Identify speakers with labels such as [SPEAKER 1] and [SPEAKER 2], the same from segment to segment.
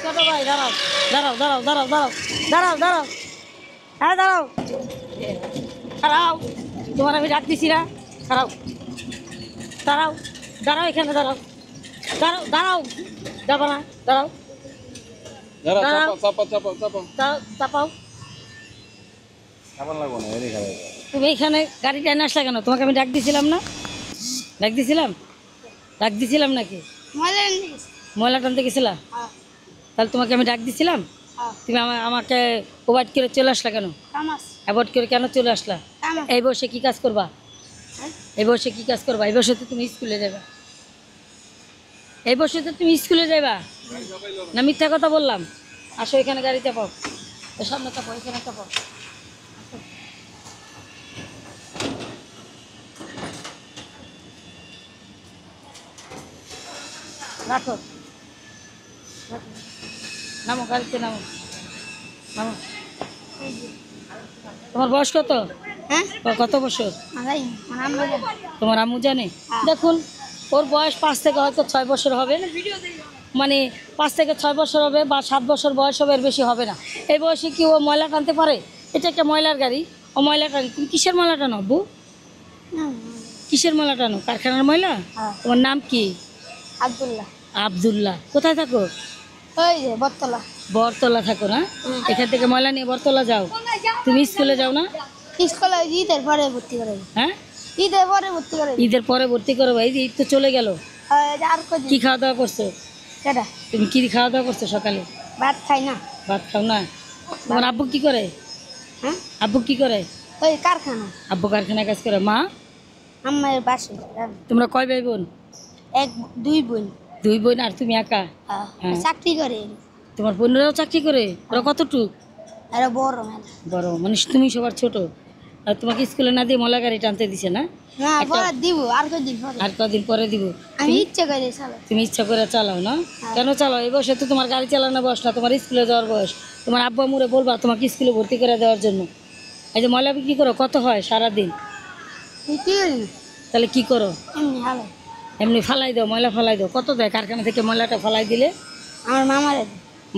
[SPEAKER 1] ছোট ভাই দাঁড়াও দাঁড়াও দাঁড়াও দাঁড়াও দাঁড়াও দাঁড়াও দাঁড়াও হ্যাঁ দাঁড়াও দাঁড়াও তোমার আমি ডাক দিছি না দাঁড়াও দাঁড়াও দাঁড়াও এখানে দাঁড়াও দাঁড়াও দাঁড়াও যাবো না দাঁড়াও চাপাও তুমি এখানে গাড়ি টাইনে আসলে কেন? তোমাকে আমি ডাক দিছিলাম না? ডাক দিছিলাম নাকি? ময়লা টানতে গেছিলা? তাহলে তোমাকে আমি ডাক দিছিলাম? তুমি আমাকে অ্যাভয়েড করে চলে আসলা কেন? অ্যাভয়েড করে কেন চলে আসলা? এই বসে কি কাজ করবা? এই বসে কি কাজ করবা? এই বসে তো তুমি স্কুলে যাবা। এই বসে তো তুমি স্কুলে যাবা না? মিথ্যা কথা বললাম? আসো এখানে গাড়ি চাপাও, সামনে চাপাও, এখানে চাপাও। রাখো নামো, গাড়িতে নামো নামো। তোমার বয়স কত? কত বছর? তোমার আম্মু জানে? দেখুন ওর বয়স 5 থেকে হয়তো 6 বছর হবে, মানে 5 থেকে 6 বছর হবে বা 7 বছর বয়স হবে, এর বেশি হবে না। এই বয়সে কি ও ময়লা টানতে পারে? এটা একটা ময়লার গাড়ি, ও ময়লা টানে। তুমি কিসের ময়লা টানো আব্বু? কিসের ময়লা টানো? কারখানার ময়লা? তোমার নাম কি?
[SPEAKER 2] আব্দুল্লাহ।
[SPEAKER 1] আব্দুল্লাহ। কোথায় থাকো?
[SPEAKER 2] ওই যে বটতলা।
[SPEAKER 1] বটতলা থাকো না? এখান থেকে ময়লা নিয়ে বটতলা যাও। তুমি স্কুলে যাও না?
[SPEAKER 2] স্কুলে ঈদের পরে ভর্তি করে।
[SPEAKER 1] হ্যাঁ,
[SPEAKER 2] ঈদের পরে ভর্তি করে।
[SPEAKER 1] ঈদের পরে ভর্তি করো? এই যে ঈদ তো চলে গেল, কি খাওয়া দাওয়া করছো? তুমি কি খাওয়া দাওয়া করছো সকালে?
[SPEAKER 2] ভাত খাই না।
[SPEAKER 1] ভাত খাও না? তোমার আব্বু কি করে?
[SPEAKER 2] হ্যাঁ,
[SPEAKER 1] আব্বু কি করে?
[SPEAKER 2] ওই কারখানা।
[SPEAKER 1] আব্বু কারখানায় কাজ করে। মা?
[SPEAKER 2] আমার বাসে।
[SPEAKER 1] তোমরা কয় ভাই বোন?
[SPEAKER 2] দুই বোন।
[SPEAKER 1] 2 বোন আর তুমি একা? হ্যাঁ।
[SPEAKER 2] চাকরি করে।
[SPEAKER 1] তোমার বোনেরাও চাকরি করে? ওরা কতটুক?
[SPEAKER 2] আরে বড় মেলা।
[SPEAKER 1] বড় মানে তুমি সবার ছোট। আর তোমাকে স্কুলে না দিয়ে ময়লা গাড়ি টানতে দিছে না?
[SPEAKER 2] না, পরে দিব আর কদিন পরে।
[SPEAKER 1] আর কদিন পরে দিব?
[SPEAKER 2] আমি ইচ্ছা করে চালাই।
[SPEAKER 1] তুমি ইচ্ছা করে চালাও না? কেন চালাও? এই বয়সে তো তোমার গাড়ি চালানোর বয়স না, তোমার স্কুলে যাওয়ার বয়স। তোমার আব্বু আম্মুরে বলবা তোমাকে স্কুলে ভর্তি করে দেওয়ার জন্য। এই যে ময়লা বিক্রি করো, কত হয় সারাদিন? তাহলে কি করো? এমনি ফালাই দাও, ময়লা ফালাই দাও। কত দেয় কারখানা থেকে ময়লাটা ফালাই দিলে?
[SPEAKER 2] আমার মামারে।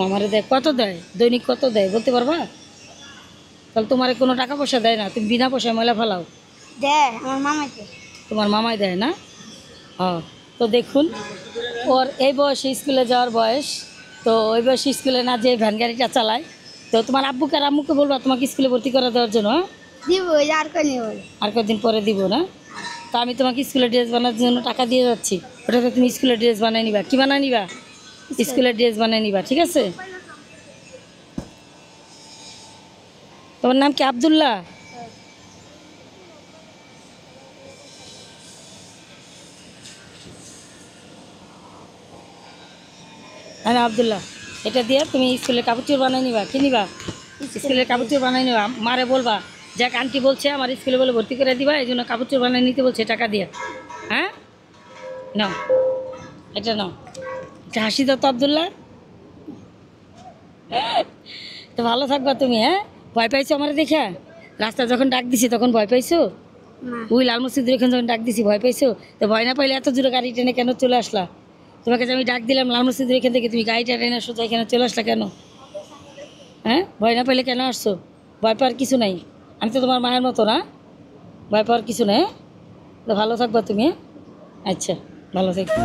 [SPEAKER 1] মামারে দেয়? কত দেয়? দৈনিক কত দেয় বলতে পারবা? তাহলে তোমার কোনো টাকা পয়সা দেয় না, তুমি বিনা পয়সায় ময়লা ফালাও?
[SPEAKER 2] দেয় আমার মামাকে।
[SPEAKER 1] তোমার মামাই দেয় না? হ্যাঁ। তো দেখুন ওর এই বয়সে স্কুলে যাওয়ার বয়স, তো ওই বয়সে স্কুলে না যে ভ্যান গাড়িটা চালায়। তো তোমার আব্বুকে আর আম্মুকে বলবা তোমাকে স্কুলে ভর্তি করে দেওয়ার জন্য?
[SPEAKER 2] দিব আর কদিন পরে।
[SPEAKER 1] আর কদিন পরে দিব না? তো আমি তোমাকে স্কুলের ড্রেস বানানোর জন্য টাকা দিয়ে যাচ্ছি, ওটাতে তুমি স্কুলের ড্রেস বানিয়ে নিবা। কি বানিয়ে নিবা? স্কুলের ড্রেস বানিয়ে নিবা, ঠিক আছে? তোমার নাম কি? আব্দুল্লাহ? হ্যাঁ আব্দুল্লাহ, এটা দিয়ে তুমি স্কুলের কাপড় চোপড় বানিয়ে নিবা। কি নিবা? স্কুলের কাপড় চোপড় বানিয়ে নিবা। মারে বলবা যাক আন্টি বলছে আমার স্কুলে বলে ভর্তি করে দিবা, এই জন্য কাপড় চোপড় বানিয়ে নিতে বলছে টাকা দিয়ে। হ্যাঁ নাও, এটা নাও। এটা হাসি দাও তো আব্দুল্লাহ। তো ভালো থাকবা তুমি। হ্যাঁ, ভয় পাইছো আমার দেখা? রাস্তা যখন ডাক দিছি তখন ভয় পাইছো? ওই লাল মসজিদের এখানে যখন ডাক দিছি ভয় পাইছো? তো ভয় না পাইলে এত দূরে গাড়ি টেনে কেন চলে আসলা? তোমাকে যে আমি ডাক দিলাম লাল মসজিদের এখান থেকে, তুমি গাড়িটা টেনে সোজা এখানে চলে আসলা কেন? হ্যাঁ, ভয় না পাইলে কেন আসছো? ভয় পাওয়ার কিছু নাই, আমি তো তোমার মায়ের মতো না। ভয় পাওয়ার কিছু নেই। তো ভালো থাকবা তুমি। আচ্ছা, ভালো থাকবে।